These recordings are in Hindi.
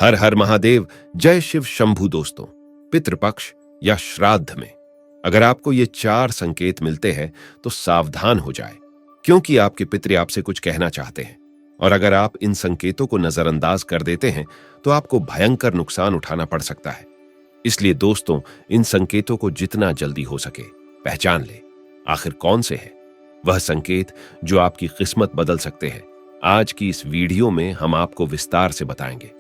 हर हर महादेव, जय शिव शंभू। दोस्तों, पितृपक्ष या श्राद्ध में अगर आपको ये 4 संकेत मिलते हैं तो सावधान हो जाए, क्योंकि आपके पितृ आपसे कुछ कहना चाहते हैं। और अगर आप इन संकेतों को नजरअंदाज कर देते हैं तो आपको भयंकर नुकसान उठाना पड़ सकता है। इसलिए दोस्तों, इन संकेतों को जितना जल्दी हो सके पहचान ले। आखिर कौन से हैं वह संकेत जो आपकी किस्मत बदल सकते हैं? आज की इस वीडियो में हम आपको विस्तार से बताएंगे।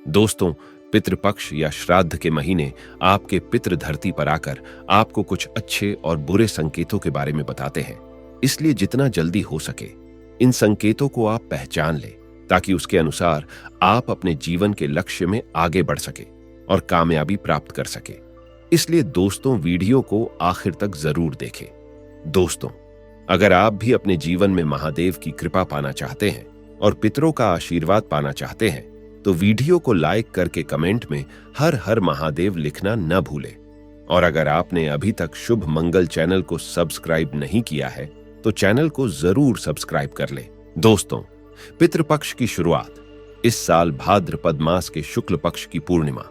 दोस्तों, पितृपक्ष या श्राद्ध के महीने आपके पितृ धरती पर आकर आपको कुछ अच्छे और बुरे संकेतों के बारे में बताते हैं। इसलिए जितना जल्दी हो सके इन संकेतों को आप पहचान लें, ताकि उसके अनुसार आप अपने जीवन के लक्ष्य में आगे बढ़ सके और कामयाबी प्राप्त कर सके। इसलिए दोस्तों, वीडियो को आखिर तक जरूर देखें। दोस्तों, अगर आप भी अपने जीवन में महादेव की कृपा पाना चाहते हैं और पितरों का आशीर्वाद पाना चाहते हैं तो वीडियो को लाइक करके कमेंट में हर हर महादेव लिखना न भूलें। और अगर आपने अभी तक शुभ मंगल चैनल को सब्सक्राइब नहीं किया है तो चैनल को जरूर सब्सक्राइब कर लें। दोस्तों, पितृपक्ष की शुरुआत इस साल भाद्रपद मास के शुक्ल पक्ष की पूर्णिमा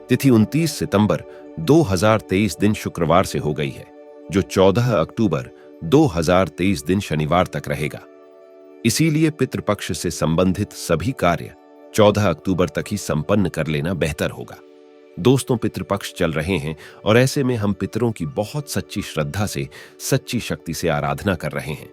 तिथि 29 सितंबर 2023 दिन शुक्रवार से हो गई है, जो 14 अक्टूबर 2023 दिन शनिवार तक रहेगा। इसीलिए पितृपक्ष से संबंधित सभी कार्य 14 अक्टूबर तक ही संपन्न कर लेना बेहतर होगा। दोस्तों, पितृपक्ष चल रहे हैं और ऐसे में हम पितरों की बहुत सच्ची श्रद्धा से, सच्ची शक्ति से आराधना कर रहे हैं।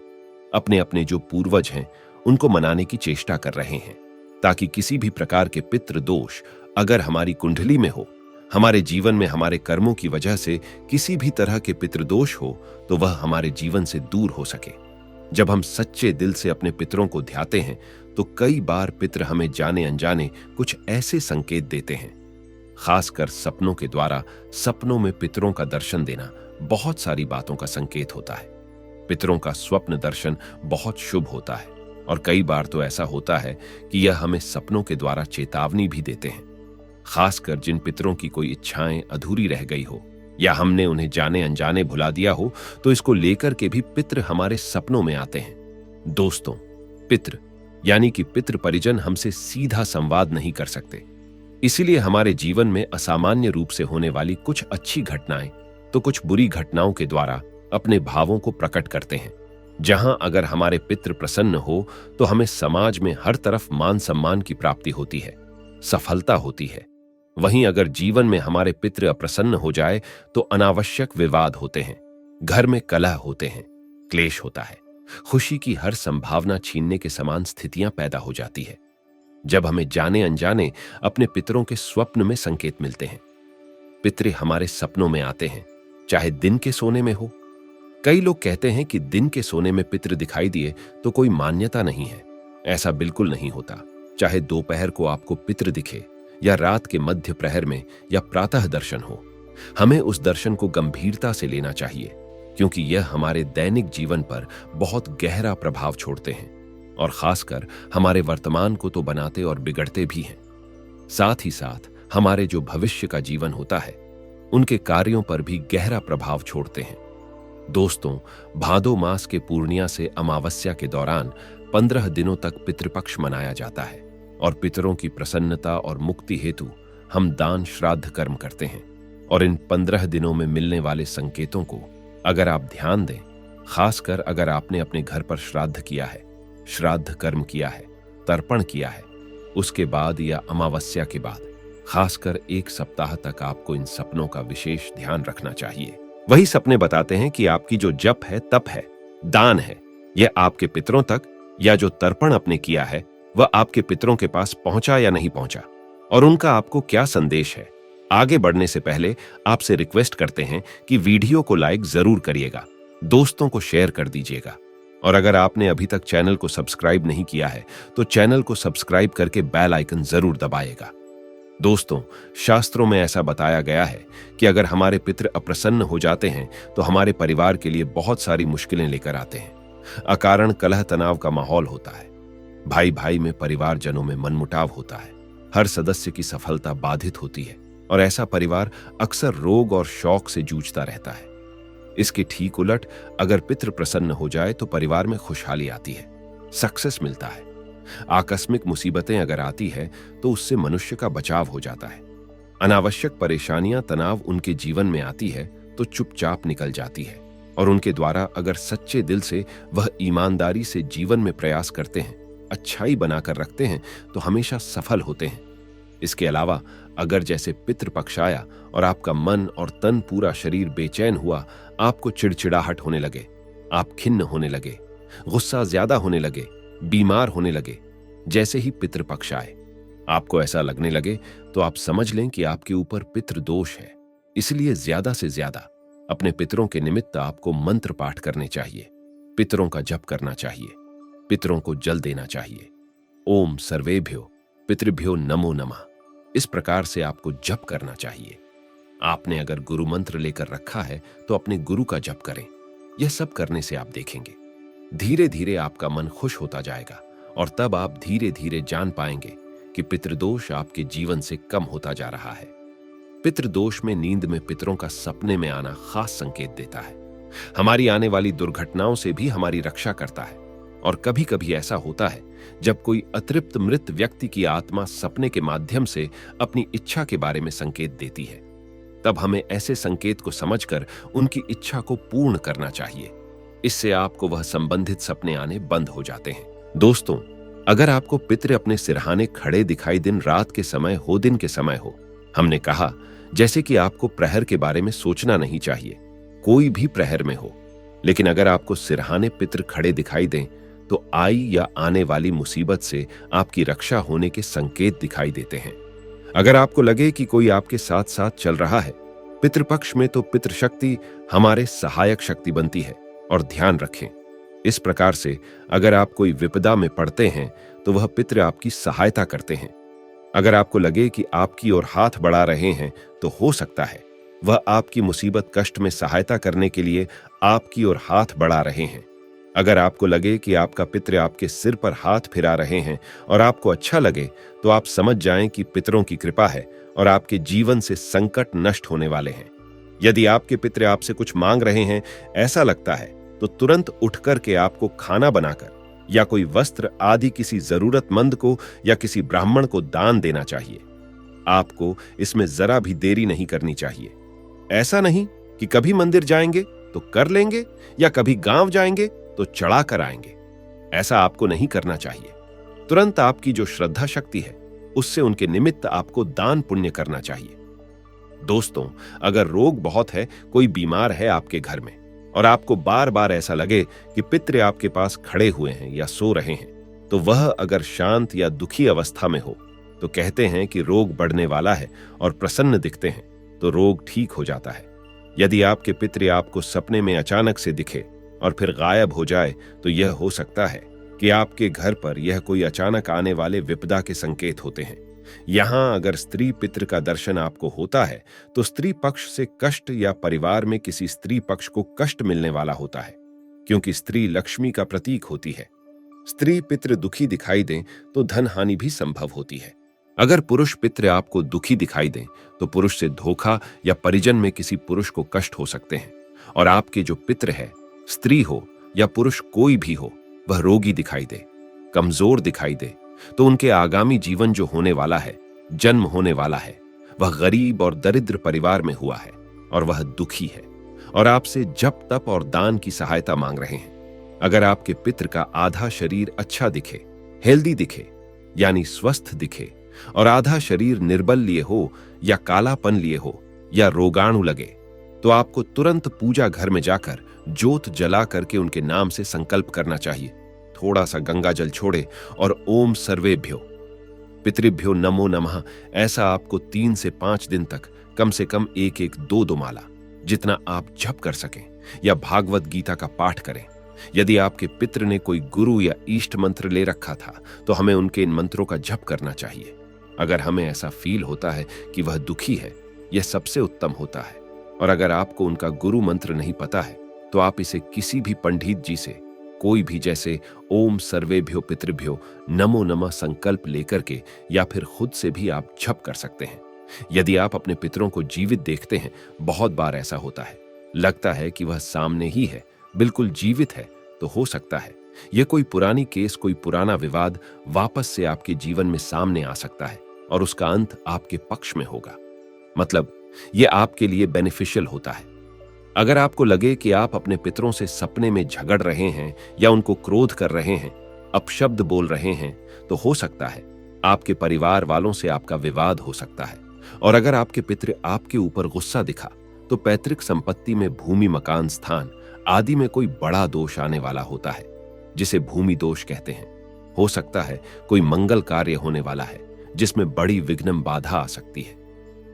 अपने अपने जो पूर्वज हैं उनको मनाने की चेष्टा कर रहे हैं, ताकि किसी भी प्रकार के पितृ दोष अगर हमारी कुंडली में हो, हमारे जीवन में हमारे कर्मों की वजह से किसी भी तरह के पितृदोष हो, तो वह हमारे जीवन से दूर हो सके। जब हम सच्चे दिल से अपने पितरों को ध्याते हैं तो कई बार पितृ हमें जाने अनजाने कुछ ऐसे संकेत देते हैं। खासकर सपनों के द्वारा सपनों में पितरों का दर्शन देना बहुत सारी बातों का संकेत होता है। पितरों का स्वप्न दर्शन बहुत शुभ होता है और कई बार तो ऐसा होता है कि यह हमें सपनों के द्वारा चेतावनी भी देते हैं। खासकर जिन पितरों की कोई इच्छाएं अधूरी रह गई हो या हमने उन्हें जाने अनजाने भुला दिया हो, तो इसको लेकर के भी पितृ हमारे सपनों में आते हैं। दोस्तों, पितृ यानी कि पितृ परिजन हमसे सीधा संवाद नहीं कर सकते। इसीलिए हमारे जीवन में असामान्य रूप से होने वाली कुछ अच्छी घटनाएं तो कुछ बुरी घटनाओं के द्वारा अपने भावों को प्रकट करते हैं। जहां अगर हमारे पितृ प्रसन्न हो तो हमें समाज में हर तरफ मान सम्मान की प्राप्ति होती है, सफलता होती है। वहीं अगर जीवन में हमारे पितृ अप्रसन्न हो जाए तो अनावश्यक विवाद होते हैं, घर में कलह होते हैं, क्लेश होता है, खुशी की हर संभावना छीनने के समान स्थितियां पैदा हो जाती है। जब हमें जाने अनजाने अपने पितरों के स्वप्न में संकेत मिलते हैं, पितृ हमारे सपनों में आते हैं, चाहे दिन के सोने में हो। कई लोग कहते हैं कि दिन के सोने में पितृ दिखाई दिए तो कोई मान्यता नहीं है। ऐसा बिल्कुल नहीं होता। चाहे दोपहर को आपको पितृ दिखे या रात के मध्य प्रहर में या प्रातः दर्शन हो, हमें उस दर्शन को गंभीरता से लेना चाहिए, क्योंकि यह हमारे दैनिक जीवन पर बहुत गहरा प्रभाव छोड़ते हैं और खासकर हमारे वर्तमान को तो बनाते और बिगड़ते भी हैं। साथ ही साथ हमारे जो भविष्य का जीवन होता है उनके कार्यों पर भी गहरा प्रभाव छोड़ते हैं। दोस्तों, भादो मास के पूर्णिया से अमावस्या के दौरान 15 दिनों तक पितृपक्ष मनाया जाता है और पितरों की प्रसन्नता और मुक्ति हेतु हम दान श्राद्ध कर्म करते हैं। और इन 15 दिनों में मिलने वाले संकेतों को अगर आप ध्यान दें, खासकर अगर आपने अपने घर पर श्राद्ध किया है, श्राद्ध कर्म किया है, तर्पण किया है, उसके बाद या अमावस्या के बाद खासकर 1 सप्ताह तक आपको इन सपनों का विशेष ध्यान रखना चाहिए। वही सपने बताते हैं कि आपकी जो जप है, तप है, दान है, यह आपके पितरों तक, या जो तर्पण आपने किया है वह आपके पितरों के पास पहुंचा या नहीं पहुंचा, और उनका आपको क्या संदेश है। आगे बढ़ने से पहले आपसे रिक्वेस्ट करते हैं कि वीडियो को लाइक जरूर करिएगा, दोस्तों को शेयर कर दीजिएगा, और अगर आपने अभी तक चैनल को सब्सक्राइब नहीं किया है तो चैनल को सब्सक्राइब करके बेल आइकन जरूर दबाइएगा। दोस्तों, शास्त्रों में ऐसा बताया गया है कि अगर हमारे पितृ अप्रसन्न हो जाते हैं तो हमारे परिवार के लिए बहुत सारी मुश्किलें लेकर आते हैं। अकारण कलह तनाव का माहौल होता है, भाई भाई में, परिवारजनों में मनमुटाव होता है, हर सदस्य की सफलता बाधित होती है और ऐसा परिवार अक्सर रोग और शौक से जूझता रहता है। इसके ठीक उलट अगर पितृ प्रसन्न हो जाए तो परिवार में खुशहाली आती है, सक्सेस मिलता है। आकस्मिक मुसीबतें अगर आती है तो उससे मनुष्य का बचाव हो जाता है। अनावश्यक परेशानियां, तनाव उनके जीवन में आती है तो चुपचाप निकल जाती है, और उनके द्वारा अगर सच्चे दिल से वह ईमानदारी से जीवन में प्रयास करते हैं, अच्छाई बनाकर रखते हैं, तो हमेशा सफल होते हैं। इसके अलावा अगर जैसे पितृपक्ष आया और आपका मन और तन, पूरा शरीर बेचैन हुआ, आपको चिड़चिड़ाहट होने लगे, आप खिन्न होने लगे, गुस्सा ज्यादा होने लगे, बीमार होने लगे, जैसे ही पितृपक्ष आए आपको ऐसा लगने लगे, तो आप समझ लें कि आपके ऊपर पितृदोष है। इसलिए ज्यादा से ज्यादा अपने पितरों के निमित्त आपको मंत्र पाठ करने चाहिए, पितरों का जप करना चाहिए, पितरों को जल देना चाहिए। ओम सर्वेभ्यो पितृभ्यो नमो नमः, इस प्रकार से आपको जप करना चाहिए। आपने अगर गुरु मंत्र लेकर रखा है तो अपने गुरु का जप करें। यह सब करने से आप देखेंगे धीरे धीरे आपका मन खुश होता जाएगा, और तब आप धीरे धीरे जान पाएंगे कि पितृदोष आपके जीवन से कम होता जा रहा है। पितृदोष में नींद में पितरों का सपने में आना खास संकेत देता है। हमारी आने वाली दुर्घटनाओं से भी हमारी रक्षा करता है, और कभी कभी ऐसा होता है जब कोई अतृप्त मृत व्यक्ति की आत्मा सपने के माध्यम से अपनी इच्छा के बारे में संकेत देती है, तब हमें ऐसे संकेत को समझकर उनकी इच्छा को पूर्ण करना चाहिए। इससे आपको वह संबंधित सपने आने बंद हो जाते हैं। दोस्तों, अगर आपको पितृ अपने सिरहाने खड़े दिखाई दिन रात के समय हो, दिन के समय हो, हमने कहा जैसे कि आपको प्रहर के बारे में सोचना नहीं चाहिए, कोई भी प्रहर में हो, लेकिन अगर आपको सिरहाने पितृ खड़े दिखाई दें तो आई या आने वाली मुसीबत से आपकी रक्षा होने के संकेत दिखाई देते हैं। अगर आपको लगे कि कोई आपके साथ साथ चल रहा है, पितृपक्ष में तो पितृशक्ति हमारे सहायक शक्ति बनती है, और ध्यान रखें, इस प्रकार से अगर आप कोई विपदा में पड़ते हैं तो वह पितृ आपकी सहायता करते हैं। अगर आपको लगे कि आपकी ओर हाथ बढ़ा रहे हैं तो हो सकता है वह आपकी मुसीबत कष्ट में सहायता करने के लिए आपकी ओर हाथ बढ़ा रहे हैं। अगर आपको लगे कि आपका पितृ आपके सिर पर हाथ फिरा रहे हैं और आपको अच्छा लगे, तो आप समझ जाएं कि पितरों की कृपा है और आपके जीवन से संकट नष्ट होने वाले हैं। यदि आपके पितृ आपसे कुछ मांग रहे हैं, ऐसा लगता है, तो तुरंत उठकर के आपको खाना बनाकर या कोई वस्त्र आदि किसी जरूरतमंद को या किसी ब्राह्मण को दान देना चाहिए। आपको इसमें जरा भी देरी नहीं करनी चाहिए। ऐसा नहीं कि कभी मंदिर जाएंगे तो कर लेंगे या कभी गांव जाएंगे तो चढ़ा कर आएंगे। ऐसा आपको नहीं करना चाहिए। तुरंत आपकी जो श्रद्धा शक्ति है उससे उनके निमित्त आपको दान पुण्य करना चाहिए। दोस्तों, अगर रोग बहुत है, कोई बीमार है आपके घर में और आपको बार बार ऐसा लगे कि पितृ आपके पास खड़े हुए हैं या सो रहे हैं, तो वह अगर शांत या दुखी अवस्था में हो तो कहते हैं कि रोग बढ़ने वाला है, और प्रसन्न दिखते हैं तो रोग ठीक हो जाता है। यदि आपके पितृ आपको सपने में अचानक से दिखे और फिर गायब हो जाए, तो यह हो सकता है कि आपके घर पर यह कोई अचानक आने वाले विपदा के संकेत होते हैं। यहां अगर स्त्री पितृ का दर्शन आपको होता है तो स्त्री पक्ष से कष्ट या परिवार में किसी स्त्री पक्ष को कष्ट मिलने वाला होता है, क्योंकि स्त्री लक्ष्मी का प्रतीक होती है। स्त्री पितृ दुखी दिखाई दें तो धन हानि भी संभव होती है। अगर पुरुष पितृ आपको दुखी दिखाई दें तो पुरुष से धोखा या परिजन में किसी पुरुष को कष्ट हो सकते हैं। और आपके जो पितृ है, स्त्री हो या पुरुष कोई भी हो, वह रोगी दिखाई दे, कमजोर दिखाई दे, तो उनके आगामी जीवन जो होने वाला है, जन्म होने वाला है, वह गरीब और दरिद्र परिवार में हुआ है और वह दुखी है और आपसे जप तप और दान की सहायता मांग रहे हैं। अगर आपके पितृ का आधा शरीर अच्छा दिखे, हेल्दी दिखे यानी स्वस्थ दिखे, और आधा शरीर निर्बल लिए हो या कालापन लिए हो या रोगाणु लगे, तो आपको तुरंत पूजा घर में जाकर जोत जला करके उनके नाम से संकल्प करना चाहिए। थोड़ा सा गंगा जल छोड़े और ओम सर्वेभ्यो पितृभ्यो नमो नमः, ऐसा आपको 3 से 5 दिन तक कम से कम 1-1, 2-2 माला, जितना आप जप कर सकें, या भागवत गीता का पाठ करें। यदि आपके पितृ ने कोई गुरु या इष्ट मंत्र ले रखा था तो हमें उनके इन मंत्रों का जप करना चाहिए। अगर हमें ऐसा फील होता है कि वह दुखी है, यह सबसे उत्तम होता है। और अगर आपको उनका गुरु मंत्र नहीं पता है तो आप इसे किसी भी पंडित जी से कोई भी, जैसे ओम सर्वेभ्यो पितृभ्यो नमो नमः संकल्प लेकर के, या फिर खुद से भी आप जप कर सकते हैं। यदि आप अपने पितरों को जीवित देखते हैं, बहुत बार ऐसा होता है, लगता है कि वह सामने ही है, बिल्कुल जीवित है, तो हो सकता है यह कोई पुरानी केस, कोई पुराना विवाद वापस से आपके जीवन में सामने आ सकता है और उसका अंत आपके पक्ष में होगा। मतलब यह आपके लिए बेनिफिशियल होता है। अगर आपको लगे कि आप अपने पितरों से सपने में झगड़ रहे हैं या उनको क्रोध कर रहे हैं, अपशब्द बोल रहे हैं, तो हो सकता है आपके परिवार वालों से आपका विवाद हो सकता है। और अगर आपके पितृ आपके ऊपर गुस्सा दिखा तो पैतृक संपत्ति में भूमि, मकान, स्थान आदि में कोई बड़ा दोष आने वाला होता है, जिसे भूमि दोष कहते हैं। हो सकता है कोई मंगल कार्य होने वाला है जिसमें बड़ी विघ्न बाधा आ सकती है।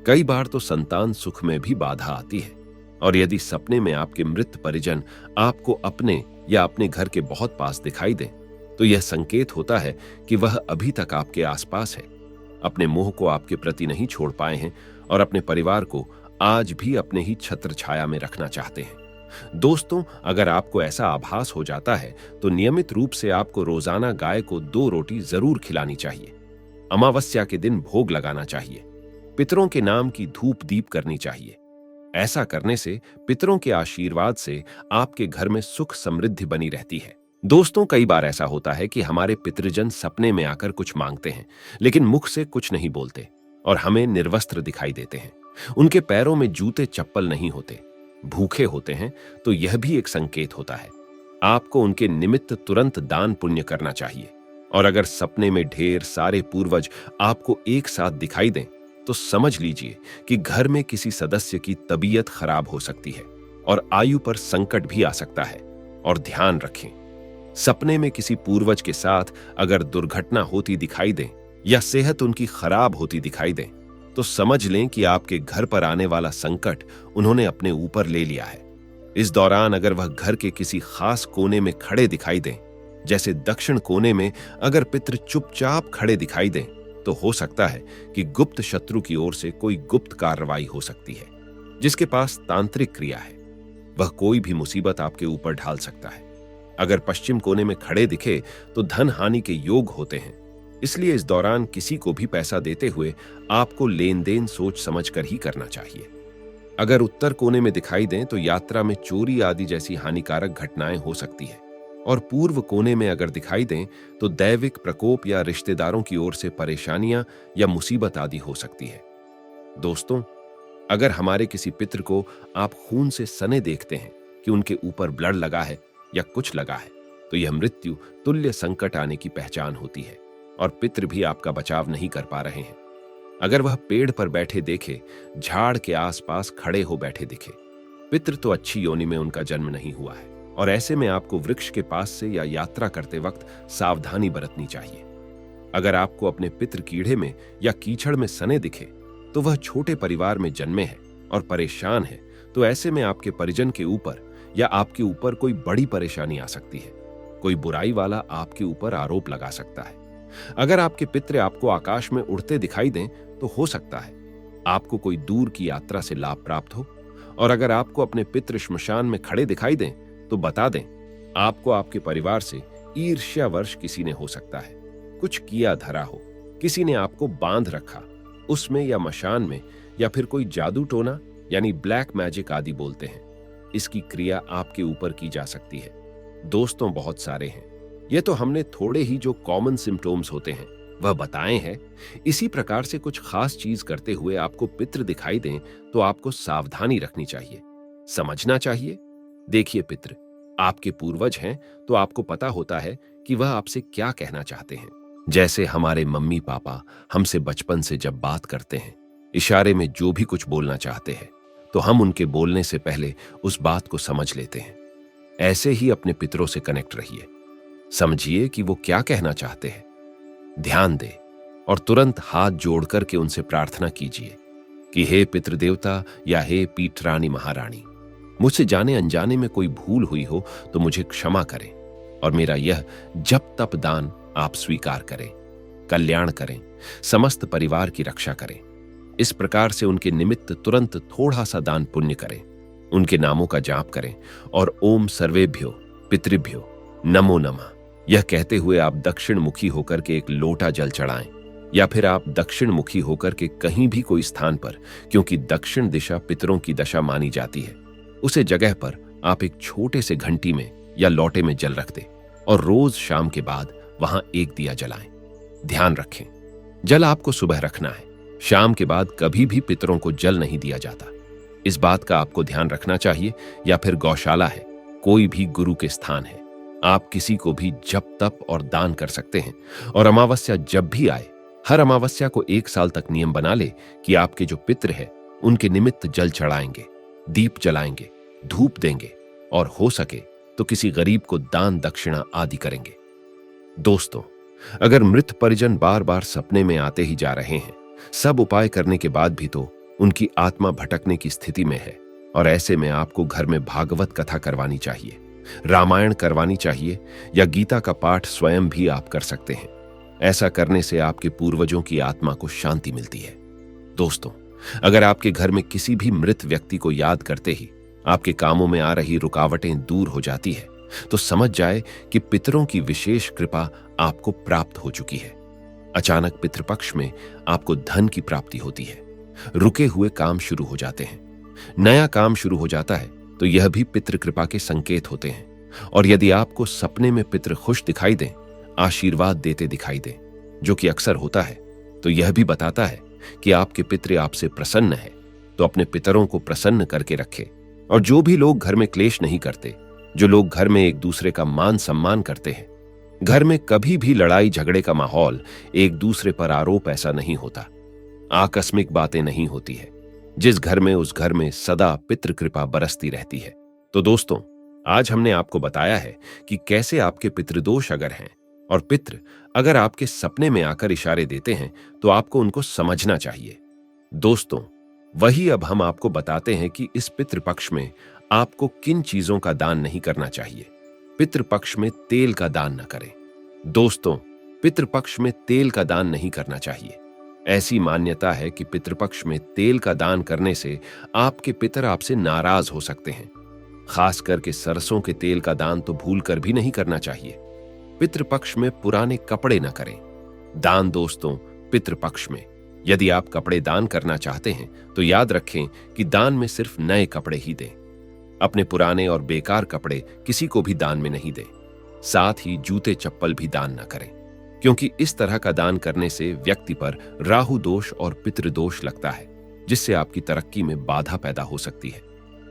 कई बार तो संतान सुख में भी बाधा आती है। और यदि सपने में आपके मृत परिजन आपको अपने या अपने घर के बहुत पास दिखाई दें, तो यह संकेत होता है कि वह अभी तक आपके आसपास है, अपने मोह को आपके प्रति नहीं छोड़ पाए हैं और अपने परिवार को आज भी अपने ही छत्र छाया में रखना चाहते हैं। दोस्तों, अगर आपको ऐसा आभास हो जाता है तो नियमित रूप से आपको रोजाना गाय को 2 रोटी जरूर खिलानी चाहिए। अमावस्या के दिन भोग लगाना चाहिए। पितरों के नाम की धूप दीप करनी चाहिए। ऐसा करने से पितरों के आशीर्वाद से आपके घर में सुख समृद्धि बनी रहती है। दोस्तों, कई बार ऐसा होता है कि हमारे पितृजन सपने में आकर कुछ मांगते हैं, लेकिन मुख से कुछ नहीं बोलते और हमें निर्वस्त्र दिखाई देते हैं। उनके पैरों में जूते चप्पल नहीं होते, भूखे होते हैं, तो यह भी एक संकेत होता है। आपको उनके निमित्त तुरंत दान पुण्य करना चाहिए। और अगर सपने में ढेर सारे पूर्वज आपको एक साथ दिखाई दें, तो समझ लीजिए कि घर में किसी सदस्य की तबीयत खराब हो सकती है और आयु पर संकट भी आ सकता है। और ध्यान रखें, सपने में किसी पूर्वज के साथ अगर दुर्घटना होती दिखाई दे या सेहत उनकी खराब होती दिखाई दे, तो समझ लें कि आपके घर पर आने वाला संकट उन्होंने अपने ऊपर ले लिया है। इस दौरान अगर वह घर के किसी खास कोने में खड़े दिखाई दें, जैसे दक्षिण कोने में अगर पितृ चुपचाप खड़े दिखाई दें, तो हो सकता है कि गुप्त शत्रु की ओर से कोई गुप्त कार्रवाई हो सकती है। जिसके पास तांत्रिक क्रिया है, वह कोई भी मुसीबत आपके ऊपर ढाल सकता है। अगर पश्चिम कोने में खड़े दिखे तो धन हानि के योग होते हैं। इसलिए इस दौरान किसी को भी पैसा देते हुए आपको लेन देन सोच समझ कर ही करना चाहिए। अगर उत्तर कोने में दिखाई दें तो यात्रा में चोरी आदि जैसी हानिकारक घटनाएं हो सकती है। और पूर्व कोने में अगर दिखाई दें तो दैविक प्रकोप या रिश्तेदारों की ओर से परेशानियां या मुसीबत आदि हो सकती है। दोस्तों, अगर हमारे किसी पितृ को आप खून से सने देखते हैं कि उनके ऊपर ब्लड लगा है या कुछ लगा है, तो यह मृत्यु तुल्य संकट आने की पहचान होती है और पितृ भी आपका बचाव नहीं कर पा रहे हैं। अगर वह पेड़ पर बैठे देखे, झाड़ के आसपास खड़े हो बैठे दिखे, पितृ तो अच्छी योनि में उनका जन्म नहीं हुआ है। और ऐसे में आपको वृक्ष के पास से या यात्रा करते वक्त सावधानी बरतनी चाहिए। अगर आपको अपने पितृ कीड़े में या कीचड़ में सने दिखे तो वह छोटे परिवार में जन्मे हैं और परेशान है, तो ऐसे में आपके परिजन के ऊपर या आपके ऊपर कोई बड़ी परेशानी आ सकती है। कोई बुराई वाला आपके ऊपर आरोप लगा सकता है। अगर आपके पितृ आपको आकाश में उड़ते दिखाई दें तो हो सकता है आपको कोई दूर की यात्रा से लाभ प्राप्त हो। और अगर आपको अपने पितृ श्मशान में खड़े दिखाई दें तो बता दें, आपको आपके परिवार से ईर्ष्यावश किसी ने हो सकता है। कुछ किया धरा हो, किसी ने आपको बांध रखा उसमें या मशान में, या फिर कोई जादू टोना यानी ब्लैक मैजिक आदि बोलते हैं। इसकी क्रिया आपके ऊपर की जा सकती है। दोस्तों, बहुत सारे हैं। यह तो हमने थोड़े ही जो कॉमन सिम्टोम्स होते हैं वह बताए हैं। इसी प्रकार से कुछ खास चीज करते हुए आपको पितृ दिखाई दें तो आपको सावधानी रखनी चाहिए, समझना चाहिए। देखिए, पितृ आपके पूर्वज हैं तो आपको पता होता है कि वह आपसे क्या कहना चाहते हैं। जैसे हमारे मम्मी पापा हमसे बचपन से जब बात करते हैं, इशारे में जो भी कुछ बोलना चाहते हैं, तो हम उनके बोलने से पहले उस बात को समझ लेते हैं। ऐसे ही अपने पितरों से कनेक्ट रहिए, समझिए कि वो क्या कहना चाहते हैं, ध्यान दें और तुरंत हाथ जोड़ करके उनसे प्रार्थना कीजिए कि हे पितृदेवता या हे पीठरानी महारानी, मुझसे जाने अनजाने में कोई भूल हुई हो तो मुझे क्षमा करें और मेरा यह जप तप दान आप स्वीकार करें, कल्याण करें, समस्त परिवार की रक्षा करें। इस प्रकार से उनके निमित्त तुरंत थोड़ा सा दान पुण्य करें, उनके नामों का जाप करें और ओम सर्वेभ्यो पितृभ्यो नमो नमः यह कहते हुए आप दक्षिण मुखी होकर के एक लोटा जल चढ़ाएं, या फिर आप दक्षिण मुखी होकर के कहीं भी कोई स्थान पर, क्योंकि दक्षिण दिशा पितरों की दशा मानी जाती है, उसे जगह पर आप एक छोटे से घंटी में या लोटे में जल रख दें। और रोज शाम के बाद वहां एक दिया जलाएं। ध्यान रखें, जल आपको सुबह रखना है, शाम के बाद कभी भी पितरों को जल नहीं दिया जाता। इस बात का आपको ध्यान रखना चाहिए। या फिर गौशाला है, कोई भी गुरु के स्थान है, आप किसी को भी जप तप और दान कर सकते हैं। और अमावस्या जब भी आए, हर अमावस्या को 1 साल तक नियम बना ले कि आपके जो पितृ है उनके निमित्त जल चढ़ाएंगे, दीप जलाएंगे, धूप देंगे और हो सके तो किसी गरीब को दान दक्षिणा आदि करेंगे। दोस्तों, अगर मृत परिजन बार बार सपने में आते ही जा रहे हैं, सब उपाय करने के बाद भी तो उनकी आत्मा भटकने की स्थिति में है, और ऐसे में आपको घर में भागवत कथा करवानी चाहिए, रामायण करवानी चाहिए, या गीता का पाठ स्वयं भी आप कर सकते हैं। ऐसा करने से आपके पूर्वजों की आत्मा को शांति मिलती है। दोस्तों, अगर आपके घर में किसी भी मृत व्यक्ति को याद करते ही आपके कामों में आ रही रुकावटें दूर हो जाती है, तो समझ जाए कि पितरों की विशेष कृपा आपको प्राप्त हो चुकी है। अचानक पितृपक्ष में आपको धन की प्राप्ति होती है, रुके हुए काम शुरू हो जाते हैं, नया काम शुरू हो जाता है, तो यह भी पितृ कृपा के संकेत होते हैं। और यदि आपको सपने में पितृ खुश दिखाई दें, आशीर्वाद देते दिखाई दें, जो कि अक्सर होता है, तो यह भी बताता है कि आपके पितृ आपसे प्रसन्न है। तो अपने पितरों को प्रसन्न करके रखें। और जो भी लोग घर में क्लेश नहीं करते, जो लोग घर में एक दूसरे का मान सम्मान करते हैं, घर में कभी भी लड़ाई झगड़े का माहौल, एक दूसरे पर आरोप ऐसा नहीं होता, आकस्मिक बातें नहीं होती है, जिस घर में उस घर में सदा पितृ कृपा बरसती रहती है। तो दोस्तों, आज हमने आपको बताया है कि कैसे आपके पितृदोष अगर हैं और पितृ अगर आपके सपने में आकर इशारे देते हैं, तो आपको उनको समझना चाहिए। दोस्तों, वही अब हम आपको बताते हैं कि इस पितृपक्ष में आपको किन चीजों का दान नहीं करना चाहिए। पितृपक्ष में तेल का दान न करें। दोस्तों, पितृपक्ष में तेल का दान नहीं करना चाहिए। ऐसी मान्यता है कि पितृपक्ष में तेल का दान करने से आपके पितर आपसे नाराज हो सकते हैं। खास करके सरसों के तेल का दान तो भूलकर भी नहीं करना चाहिए। पितृपक्ष में पुराने कपड़े न करें दान। दोस्तों, पितृपक्ष में यदि आप कपड़े दान करना चाहते हैं, तो याद रखें कि दान में सिर्फ नए कपड़े ही दें। अपने पुराने और बेकार कपड़े किसी को भी दान में नहीं दें। साथ ही जूते चप्पल भी दान न करें, क्योंकि इस तरह का दान करने से व्यक्ति पर राहु दोष और पितृदोष लगता है, जिससे आपकी तरक्की में बाधा पैदा हो सकती है।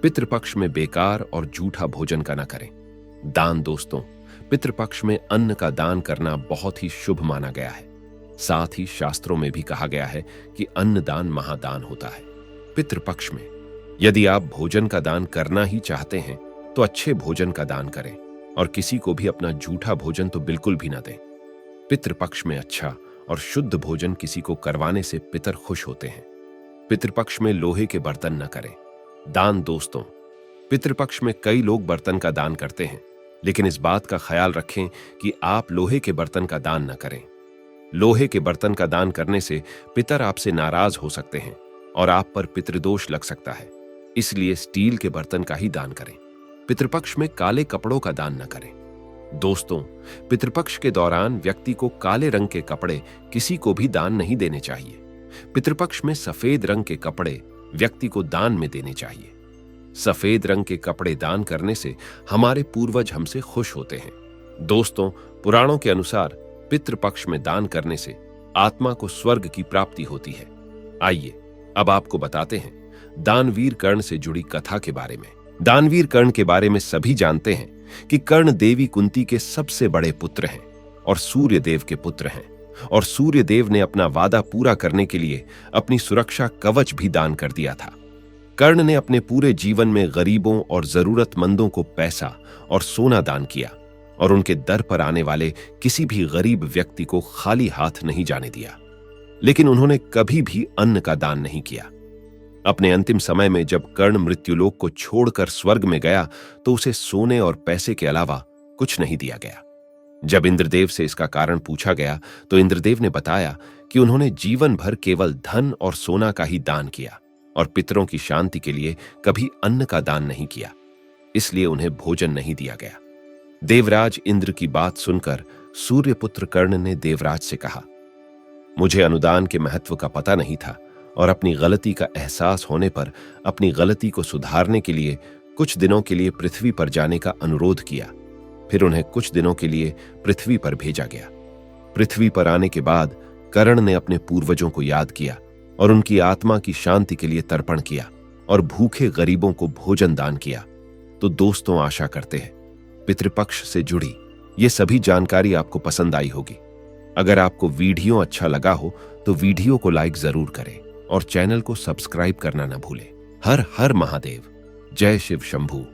पितृपक्ष में बेकार और झूठा भोजन का न करें दान। दोस्तों, पितृपक्ष में अन्न का दान करना बहुत ही शुभ माना गया है। साथ ही शास्त्रों में भी कहा गया है कि अन्नदान महादान होता है। पितृपक्ष में यदि आप भोजन का दान करना ही चाहते हैं, तो अच्छे भोजन का दान करें, और किसी को भी अपना झूठा भोजन तो बिल्कुल भी ना दें। पितृपक्ष में अच्छा और शुद्ध भोजन किसी को करवाने से पितर खुश होते हैं। पितृपक्ष में लोहे के बर्तन न करें दान। दोस्तों, पितृपक्ष में कई लोग बर्तन का दान करते हैं, लेकिन इस बात का ख्याल रखें कि आप लोहे के बर्तन का दान न करें। लोहे के बर्तन का दान करने से पितर आपसे नाराज हो सकते हैं और आप पर पितृदोष लग सकता है। इसलिए स्टील के बर्तन का ही दान करें। पितृपक्ष में काले कपड़ों का दान न करें। दोस्तों, पितृपक्ष के दौरान व्यक्ति को काले रंग के कपड़े किसी को भी दान नहीं देने चाहिए। पितृपक्ष में सफेद रंग के कपड़े व्यक्ति को दान में देने चाहिए। सफेद रंग के कपड़े दान करने से हमारे पूर्वज हमसे खुश होते हैं। दोस्तों, पुराणों के अनुसार पितृपक्ष में दान करने से आत्मा को स्वर्ग की प्राप्ति होती है। आइए अब आपको बताते हैं दानवीर कर्ण से जुड़ी कथा के बारे में। दानवीर कर्ण के बारे में सभी जानते हैं कि कर्ण देवी कुंती के सबसे बड़े पुत्र हैं और सूर्य देव के पुत्र हैं, और सूर्य देव ने अपना वादा पूरा करने के लिए अपनी सुरक्षा कवच भी दान कर दिया था। कर्ण ने अपने पूरे जीवन में गरीबों और जरूरतमंदों को पैसा और सोना दान किया, और उनके दर पर आने वाले किसी भी गरीब व्यक्ति को खाली हाथ नहीं जाने दिया। लेकिन उन्होंने कभी भी अन्न का दान नहीं किया। अपने अंतिम समय में जब कर्ण मृत्युलोक को छोड़कर स्वर्ग में गया, तो उसे सोने और पैसे के अलावा कुछ नहीं दिया गया। जब इंद्रदेव से इसका कारण पूछा गया, तो इंद्रदेव ने बताया कि उन्होंने जीवन भर केवल धन और सोना का ही दान किया, और पितरों की शांति के लिए कभी अन्न का दान नहीं किया, इसलिए उन्हें भोजन नहीं दिया गया। देवराज इंद्र की बात सुनकर सूर्यपुत्र कर्ण ने देवराज से कहा, मुझे अनुदान के महत्व का पता नहीं था, और अपनी गलती का एहसास होने पर अपनी गलती को सुधारने के लिए कुछ दिनों के लिए पृथ्वी पर जाने का अनुरोध किया। फिर उन्हें कुछ दिनों के लिए पृथ्वी पर भेजा गया। पृथ्वी पर आने के बाद कर्ण ने अपने पूर्वजों को याद किया और उनकी आत्मा की शांति के लिए तर्पण किया और भूखे गरीबों को भोजन दान किया। तो दोस्तों, आशा करते हैं पितृपक्ष से जुड़ी ये सभी जानकारी आपको पसंद आई होगी। अगर आपको वीडियो अच्छा लगा हो तो वीडियो को लाइक जरूर करें और चैनल को सब्सक्राइब करना न भूलें। हर हर महादेव। जय शिव शंभू।